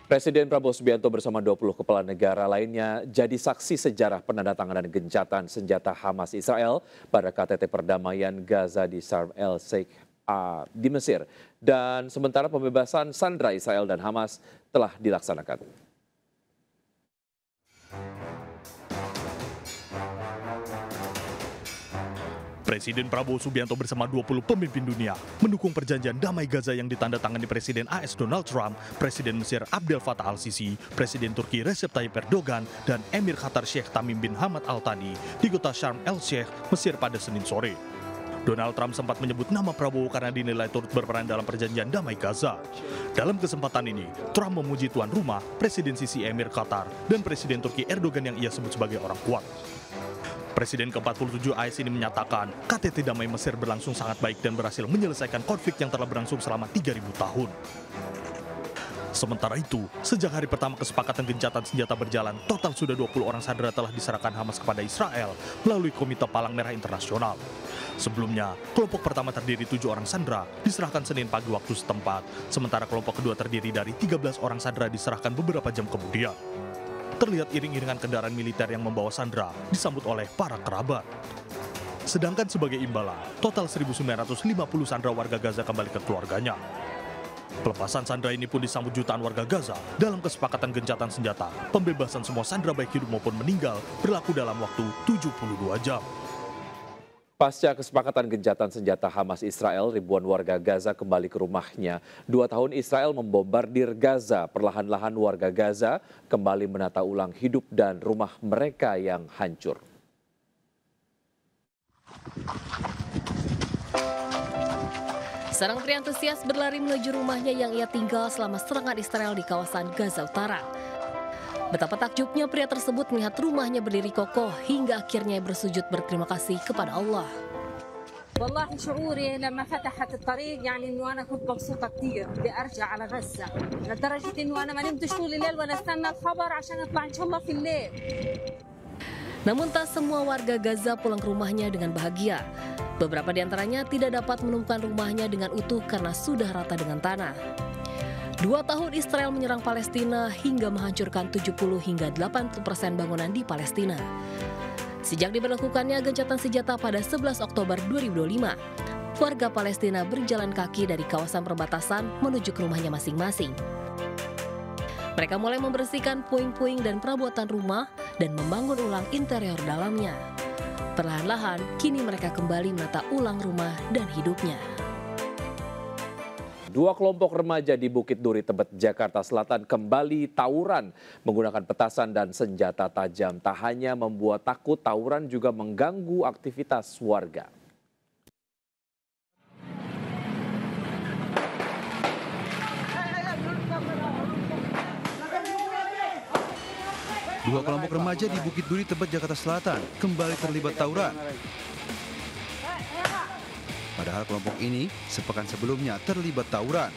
Presiden Prabowo Subianto bersama 20 kepala negara lainnya jadi saksi sejarah penandatanganan gencatan senjata Hamas Israel pada KTT perdamaian Gaza di Sharm el-Sheikh di Mesir. Dan sementara pembebasan sandera Israel dan Hamas telah dilaksanakan. Presiden Prabowo Subianto bersama 20 pemimpin dunia mendukung perjanjian damai Gaza yang ditandatangani Presiden AS Donald Trump, Presiden Mesir Abdel Fattah al-Sisi, Presiden Turki Recep Tayyip Erdogan, dan Emir Qatar Sheikh Tamim bin Hamad Al Thani di kota Sharm el-Sheikh, Mesir pada Senin sore. Donald Trump sempat menyebut nama Prabowo karena dinilai turut berperan dalam perjanjian damai Gaza. Dalam kesempatan ini, Trump memuji tuan rumah, Presiden Sisi Emir Qatar, dan Presiden Turki Erdogan yang ia sebut sebagai orang kuat. Presiden ke-47 AS ini menyatakan KTT Damai Mesir berlangsung sangat baik dan berhasil menyelesaikan konflik yang telah berlangsung selama 3.000 tahun. Sementara itu, sejak hari pertama kesepakatan gencatan senjata berjalan, total sudah 20 orang sandera telah diserahkan Hamas kepada Israel melalui Komite Palang Merah Internasional. Sebelumnya, kelompok pertama terdiri 7 orang sandera diserahkan Senin pagi waktu setempat, sementara kelompok kedua terdiri dari 13 orang sandera diserahkan beberapa jam kemudian. Terlihat iring-iringan kendaraan militer yang membawa sandera disambut oleh para kerabat. Sedangkan sebagai imbalan, total 1.950 sandera warga Gaza kembali ke keluarganya. Pelepasan sandera ini pun disambut jutaan warga Gaza dalam kesepakatan gencatan senjata. Pembebasan semua sandera baik hidup maupun meninggal berlaku dalam waktu 72 jam. Pasca kesepakatan gencatan senjata Hamas Israel, ribuan warga Gaza kembali ke rumahnya. 2 tahun Israel membombardir Gaza, perlahan-lahan warga Gaza kembali menata ulang hidup dan rumah mereka yang hancur. Seorang pria antusias berlari menuju rumahnya yang ia tinggal selama serangan Israel di kawasan Gaza Utara. Betapa takjubnya pria tersebut melihat rumahnya berdiri kokoh hingga akhirnya bersujud berterima kasih kepada Allah. والله شعوري لما فتحت الطريق يعني انه انا كنت مبسوطه كثير بدي ارجع على غزه لدرجه انه انا ما نمتش طول الليل وانا استنى الخبر عشان اطلع ان شاء الله في الليل. Namun tak semua warga Gaza pulang ke rumahnya dengan bahagia. Beberapa di antaranya tidak dapat menemukan rumahnya dengan utuh karena sudah rata dengan tanah. 2 tahun Israel menyerang Palestina hingga menghancurkan 70 hingga 80% bangunan di Palestina. Sejak diberlakukannya gencatan senjata pada 11 Oktober 2025, warga Palestina berjalan kaki dari kawasan perbatasan menuju ke rumahnya masing-masing. Mereka mulai membersihkan puing-puing dan perabotan rumah dan membangun ulang interior dalamnya. Perlahan-lahan, kini mereka kembali menata ulang rumah dan hidupnya. 2 kelompok remaja di Bukit Duri, Tebet, Jakarta Selatan kembali tawuran menggunakan petasan dan senjata tajam. Tak hanya membuat takut, tawuran juga mengganggu aktivitas warga. Dua kelompok remaja di Bukit Duri, Tebet, Jakarta Selatan kembali terlibat tawuran. Padahal kelompok ini sepekan sebelumnya terlibat tawuran.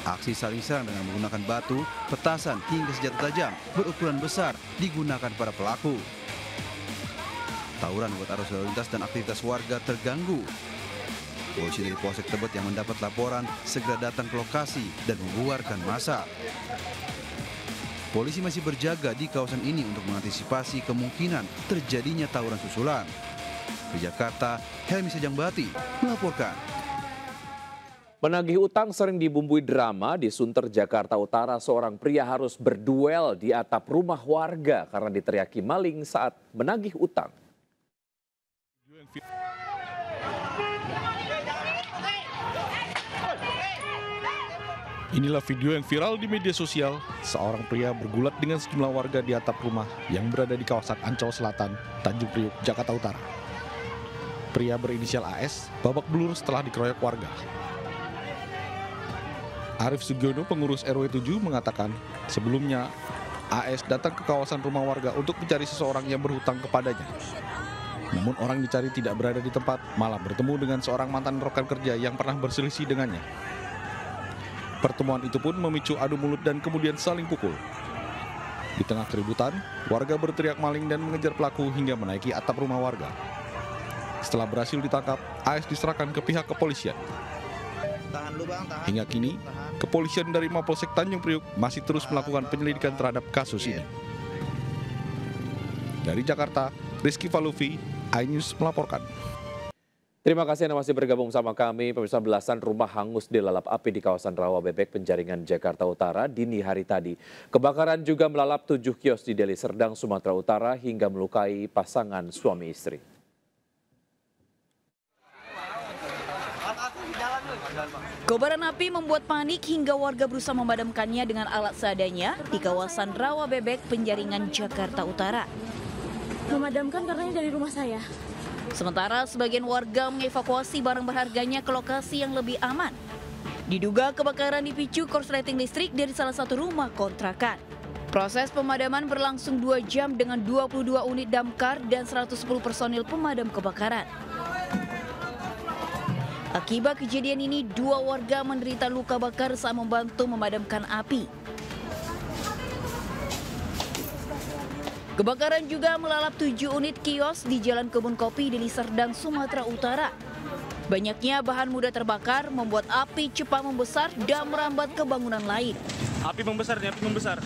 Aksi saling serang dengan menggunakan batu, petasan hingga senjata tajam berukuran besar digunakan para pelaku. Tawuran membuat arus lalu lintas dan aktivitas warga terganggu. Polisi dari Polsek Tebet yang mendapat laporan segera datang ke lokasi dan membubarkan massa. Polisi masih berjaga di kawasan ini untuk mengantisipasi kemungkinan terjadinya tawuran susulan. Di Jakarta, Helmi Sejangbati melaporkan. Menagih utang sering dibumbui drama. Di Sunter, Jakarta Utara, seorang pria harus berduel di atap rumah warga karena diteriaki maling saat menagih utang. Inilah video yang viral di media sosial. Seorang pria bergulat dengan sejumlah warga di atap rumah yang berada di kawasan Ancol Selatan, Tanjung Priuk, Jakarta Utara. Pria berinisial AS babak belur setelah dikeroyok warga. Arif Sugiono, pengurus RW 7, mengatakan sebelumnya AS datang ke kawasan rumah warga untuk mencari seseorang yang berhutang kepadanya. Namun orang dicari tidak berada di tempat, malah bertemu dengan seorang mantan rekan kerja yang pernah berselisih dengannya. Pertemuan itu pun memicu adu mulut dan kemudian saling pukul. Di tengah keributan, warga berteriak maling dan mengejar pelaku hingga menaiki atap rumah warga. Setelah berhasil ditangkap, AS diserahkan ke pihak kepolisian. Hingga kini, kepolisian dari Mapolsek Tanjung Priuk masih terus melakukan penyelidikan terhadap kasus ini. Dari Jakarta, Rizky Falufi, iNews melaporkan. Terima kasih Anda masih bergabung sama kami. Pemirsa, belasan rumah hangus dilalap api di kawasan Rawabebek, Penjaringan, Jakarta Utara dini hari tadi. Kebakaran juga melalap 7 kios di Deli Serdang, Sumatera Utara hingga melukai pasangan suami istri. Kobaran api membuat panik hingga warga berusaha memadamkannya dengan alat seadanya di kawasan Rawabebek, Penjaringan, Jakarta Utara. Memadamkan karena ini dari rumah saya. Sementara sebagian warga mengevakuasi barang berharganya ke lokasi yang lebih aman. Diduga kebakaran dipicu korsleting listrik dari salah satu rumah kontrakan. Proses pemadaman berlangsung 2 jam dengan 22 unit damkar dan 110 personil pemadam kebakaran. Akibat kejadian ini, 2 warga menderita luka bakar saat membantu memadamkan api. Kebakaran juga melalap 7 unit kios di Jalan Kebun Kopi Deli Serdang, Sumatera Utara. Banyaknya bahan mudah terbakar membuat api cepat membesar dan merambat ke bangunan lain. Api membesar.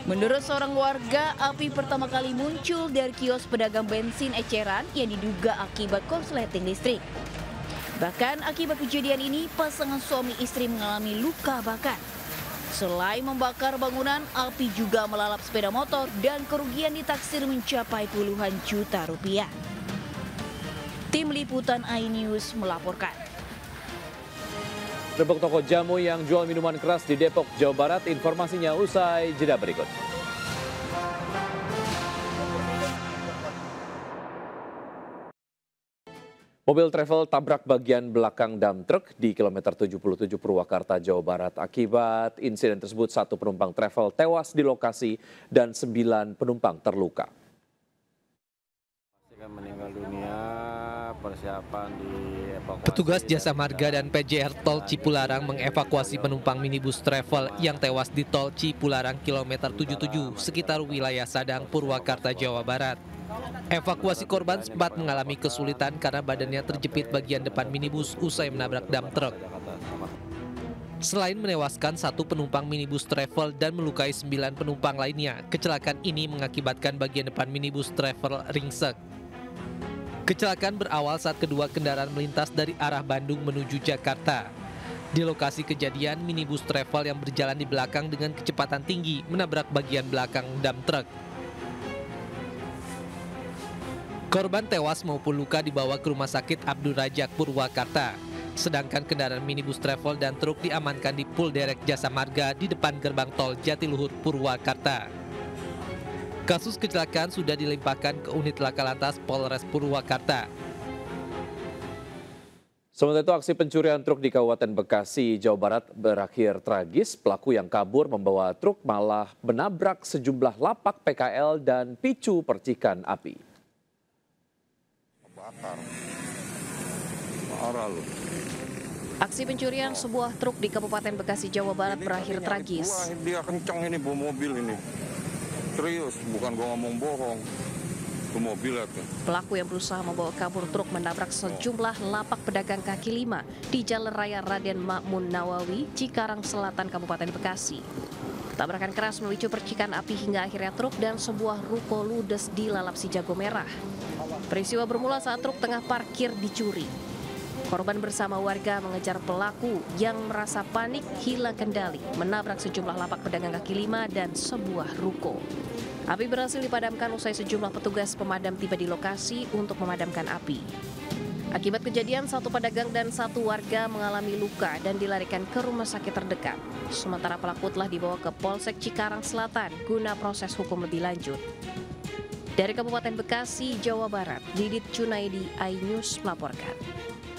Menurut seorang warga, api pertama kali muncul dari kios pedagang bensin eceran yang diduga akibat korsleting listrik. Bahkan akibat kejadian ini, pasangan suami istri mengalami luka bakar. Selain membakar bangunan, api juga melalap sepeda motor dan kerugian ditaksir mencapai puluhan juta rupiah. Tim Liputan iNews melaporkan. Gerbek toko jamu yang jual minuman keras di Depok, Jawa Barat. Informasinya usai jeda berikut. Mobil travel tabrak bagian belakang dam truk di kilometer 77 Purwakarta, Jawa Barat. Akibat insiden tersebut, 1 penumpang travel tewas di lokasi dan 9 penumpang terluka. Meninggal dunia, persiapan di evakuasi. Petugas Jasa Marga dan PJR Tol Cipularang mengevakuasi penumpang minibus travel yang tewas di Tol Cipularang kilometer 77 sekitar wilayah Sadang, Purwakarta, Jawa Barat. Evakuasi korban sempat mengalami kesulitan karena badannya terjepit bagian depan minibus usai menabrak dam truk. Selain menewaskan 1 penumpang minibus travel dan melukai 9 penumpang lainnya, kecelakaan ini mengakibatkan bagian depan minibus travel ringsek. Kecelakaan berawal saat kedua kendaraan melintas dari arah Bandung menuju Jakarta. Di lokasi kejadian, minibus travel yang berjalan di belakang dengan kecepatan tinggi menabrak bagian belakang dam truk. Korban tewas maupun luka dibawa ke Rumah Sakit Abdul Rajak, Purwakarta. Sedangkan kendaraan minibus travel dan truk diamankan di Pul Derek Jasa Marga di depan gerbang tol Jatiluhur, Purwakarta. Kasus kecelakaan sudah dilimpahkan ke unit laka lantas Polres Purwakarta. Sementara itu, aksi pencurian truk di Kabupaten Bekasi, Jawa Barat berakhir tragis. Pelaku yang kabur membawa truk malah menabrak sejumlah lapak PKL dan picu percikan api. Aksi pencurian sebuah truk di Kabupaten Bekasi, Jawa Barat berakhir tragis. Wah, dia kencang ini bawa mobil ini. Serius, bukan gua ngomong bohong. Itu mobil itu. Pelaku yang berusaha membawa kabur truk menabrak sejumlah lapak pedagang kaki lima di Jalan Raya Raden Makmun Nawawi, Cikarang Selatan, Kabupaten Bekasi. Tabrakan keras memicu percikan api hingga akhirnya truk dan sebuah ruko ludes dilalap si jago merah. Peristiwa bermula saat truk tengah parkir dicuri. Korban bersama warga mengejar pelaku yang merasa panik hilang kendali, menabrak sejumlah lapak pedagang kaki lima dan sebuah ruko. Api berhasil dipadamkan usai sejumlah petugas pemadam tiba di lokasi untuk memadamkan api. Akibat kejadian, 1 pedagang dan 1 warga mengalami luka dan dilarikan ke rumah sakit terdekat. Sementara pelaku telah dibawa ke Polsek Cikarang Selatan guna proses hukum lebih lanjut. Dari Kabupaten Bekasi, Jawa Barat, Didit Cunaidi, iNews melaporkan.